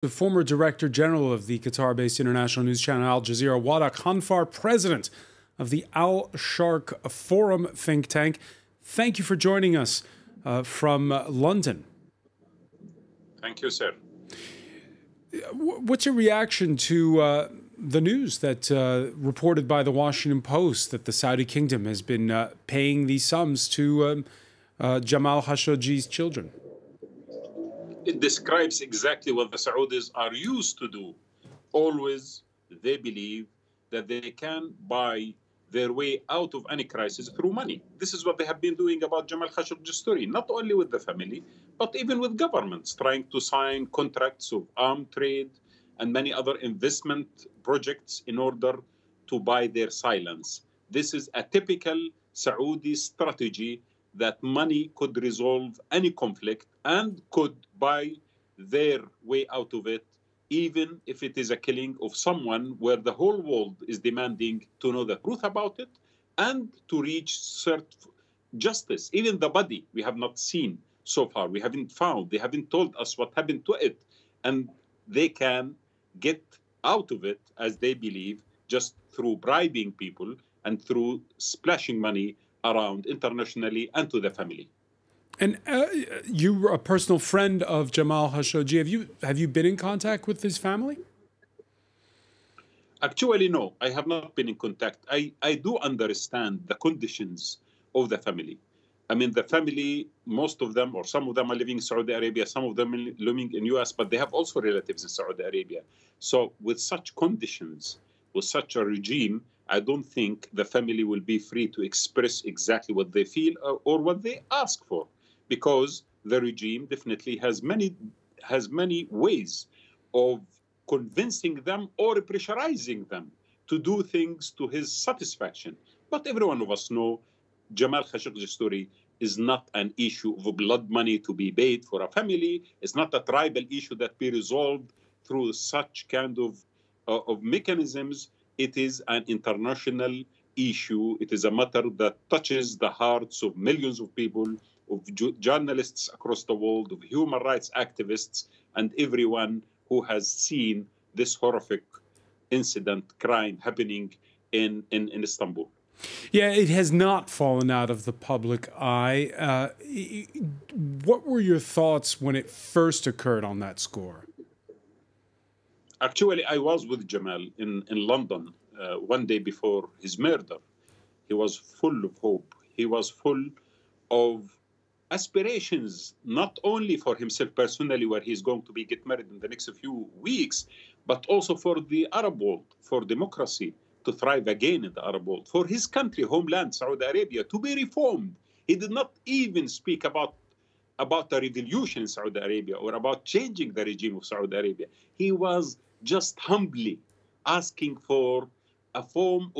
The former Director General of the Qatar-based international news channel Al Jazeera, Wadah Khanfar, President of the Al Sharq Forum think tank. Thank you for joining us from London. Thank you, sir. What's your reaction to the news that reported by the Washington Post that the Saudi kingdom has been paying these sums to Jamal Khashoggi's children? It describes exactly what the Saudis are used to do. Always they believe that they can buy their way out of any crisis through money. This is what they have been doing about Jamal Khashoggi's story, not only with the family, but even with governments, trying to sign contracts of arms trade and many other investment projects in order to buy their silence. This is a typical Saudi strategy that money could resolve any conflict and could buy their way out of it, even if it is a killing of someone where the whole world is demanding to know the truth about it and to reach certain justice. Even the body we have not seen so far. We haven't found. They haven't told us what happened to it. And they can get out of it, as they believe, just through bribing people and through splashing money around internationally and to the family. And you were a personal friend of Jamal Khashoggi. Have you been in contact with his family? Actually, no, I have not been in contact. I do understand the conditions of the family. I mean, the family, most of them, or some of them are living in Saudi Arabia, some of them are living in US, but they have also relatives in Saudi Arabia. So with such conditions, with such a regime, I don't think the family will be free to express exactly what they feel or what they ask for, because the regime definitely has many ways of convincing them or pressurizing them to do things to his satisfaction. But every one of us know Jamal Khashoggi's story is not an issue of blood money to be paid for a family. It's not a tribal issue that be resolved through such kind of mechanisms. It is an international issue. It is a matter that touches the hearts of millions of people, of journalists across the world, of human rights activists, and everyone who has seen this horrific incident, crime happening in Istanbul. Yeah, it has not fallen out of the public eye. What were your thoughts when it first occurred on that score? Actually, I was with Jamal in London one day before his murder. He was full of hope. He was full of aspirations, not only for himself personally, where he's going to get married in the next few weeks, but also for the Arab world, for democracy to thrive again in the Arab world, for his country, homeland, Saudi Arabia, to be reformed. He did not even speak about a revolution in Saudi Arabia or about changing the regime of Saudi Arabia. He was just humbly asking for a form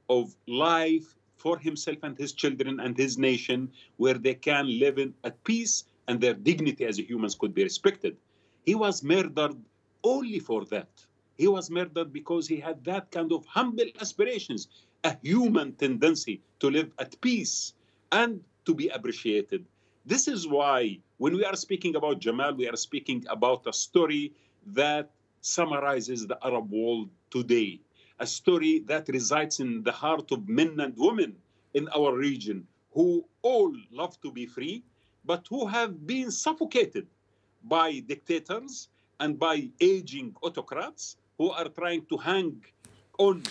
of life for himself and his children and his nation, where they can live at peace and their dignity as humans could be respected. He was murdered only for that. He was murdered because he had that kind of humble aspirations, a human tendency to live at peace and to be appreciated. This is why when we are speaking about Jamal, we are speaking about a story that summarizes the Arab world today, a story that resides in the heart of men and women in our region who all love to be free, but who have been suffocated by dictators and by aging autocrats who are trying to hang on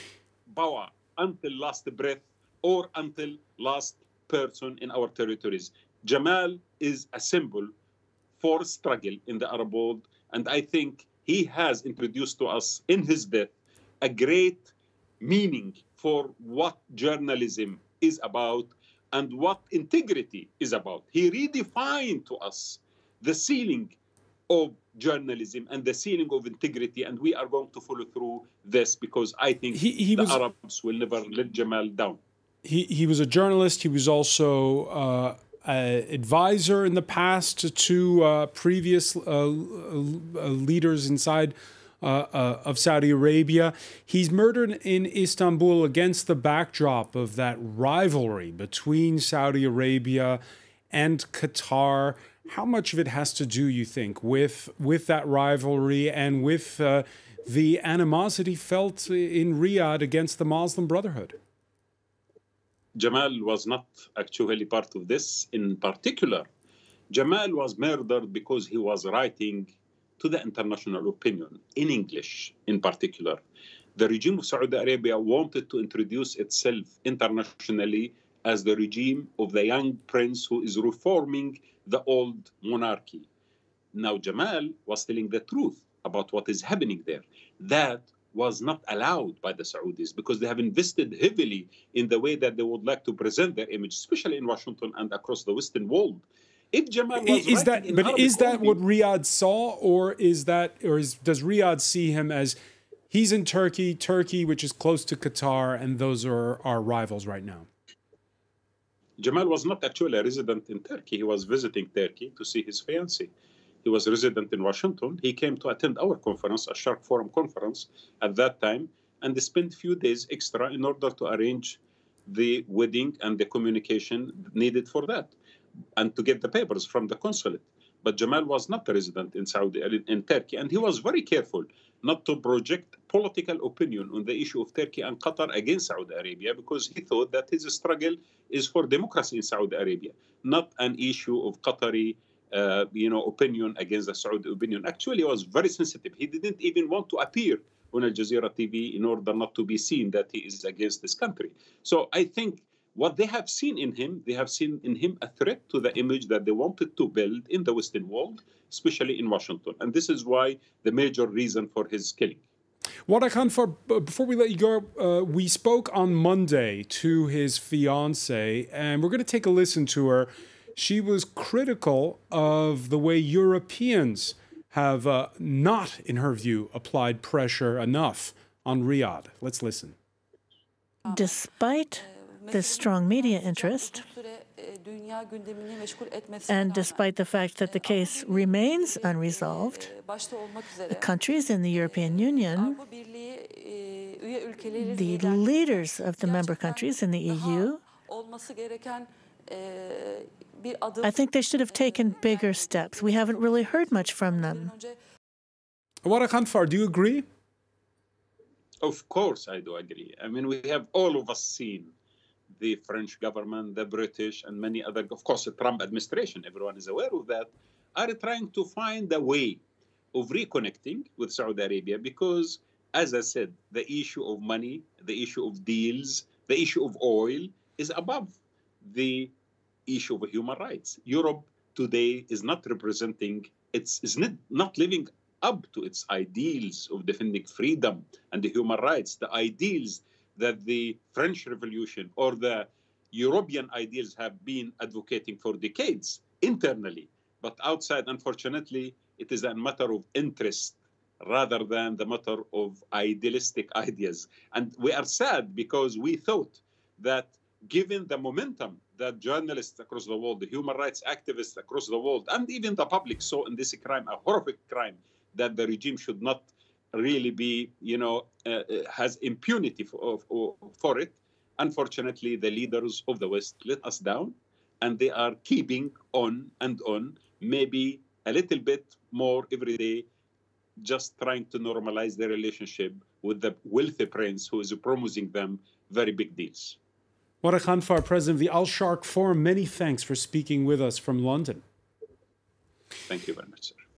power until last breath or until last person in our territories. Jamal is a symbol for struggle in the Arab world, and I think he has introduced to us in his death a great meaning for what journalism is about and what integrity is about. He redefined to us the ceiling of journalism and the ceiling of integrity, and we are going to follow through this because I think the Arabs will never let Jamal down. He was a journalist. He was also an advisor in the past to previous leaders inside of Saudi Arabia. He's murdered in Istanbul against the backdrop of that rivalry between Saudi Arabia and Qatar. How much of it has to do, you think, with that rivalry and with the animosity felt in Riyadh against the Muslim Brotherhood? Jamal was not actually part of this in particular. Jamal was murdered because he was writing to the international opinion in English in particular. The regime of Saudi Arabia wanted to introduce itself internationally as the regime of the young prince who is reforming the old monarchy. Now, Jamal was telling the truth about what is happening there. That was not allowed by the Saudis because they have invested heavily in the way that they would like to present their image, especially in Washington and across the Western world. If Jamal was is that what Riyadh saw, or does Riyadh see him as he's in Turkey, which is close to Qatar, and those are our rivals right now? Jamal was not actually a resident in Turkey. He was visiting Turkey to see his fiancée. He was a resident in Washington. He came to attend our conference, a Shark Forum conference at that time, and they spent a few days extra in order to arrange the wedding and the communication needed for that, and to get the papers from the consulate. But Jamal was not a resident in Turkey, and he was very careful not to project political opinion on the issue of Turkey and Qatar against Saudi Arabia, because he thought that his struggle is for democracy in Saudi Arabia, not an issue of Qatari opinion against the Saudi opinion. Actually, he was very sensitive. He didn't even want to appear on Al Jazeera TV in order not to be seen that he is against this country. So I think what they have seen in him, they have seen in him a threat to the image that they wanted to build in the Western world, especially in Washington. And this is why the major reason for his killing. Wadah Khanfar, before we let you go, we spoke on Monday to his fiancée, and we're going to take a listen to her. She was critical of the way Europeans have not, in her view, applied pressure enough on Riyadh. Let's listen. Despite the strong media interest, and despite the fact that the case remains unresolved, the countries in the European Union, the leaders of the member countries in the EU, I think they should have taken bigger steps. We haven't really heard much from them. Wadah Khanfar, do you agree? Of course I do agree. I mean, we have all of us seen the French government, the British, and many other, of course, the Trump administration, everyone is aware of that, are trying to find a way of reconnecting with Saudi Arabia because, as I said, the issue of money, the issue of deals, the issue of oil is above the issue of human rights. Europe today is not representing, is not living up to its ideals of defending freedom and the human rights, the ideals that the French Revolution or the European ideals have been advocating for decades internally. But outside, unfortunately, it is a matter of interest rather than the matter of idealistic ideas. And we are sad because we thought that given the momentum that journalists across the world, the human rights activists across the world, and even the public saw in this crime, a horrific crime, that the regime should not really be, has impunity for it. Unfortunately, the leaders of the West let us down, and they are keeping on and on, maybe a little bit more every day, just trying to normalize their relationship with the wealthy prince who is promising them very big deals. Wadah Khanfar, president of the Al Sharq Forum, many thanks for speaking with us from London. Thank you very much, sir.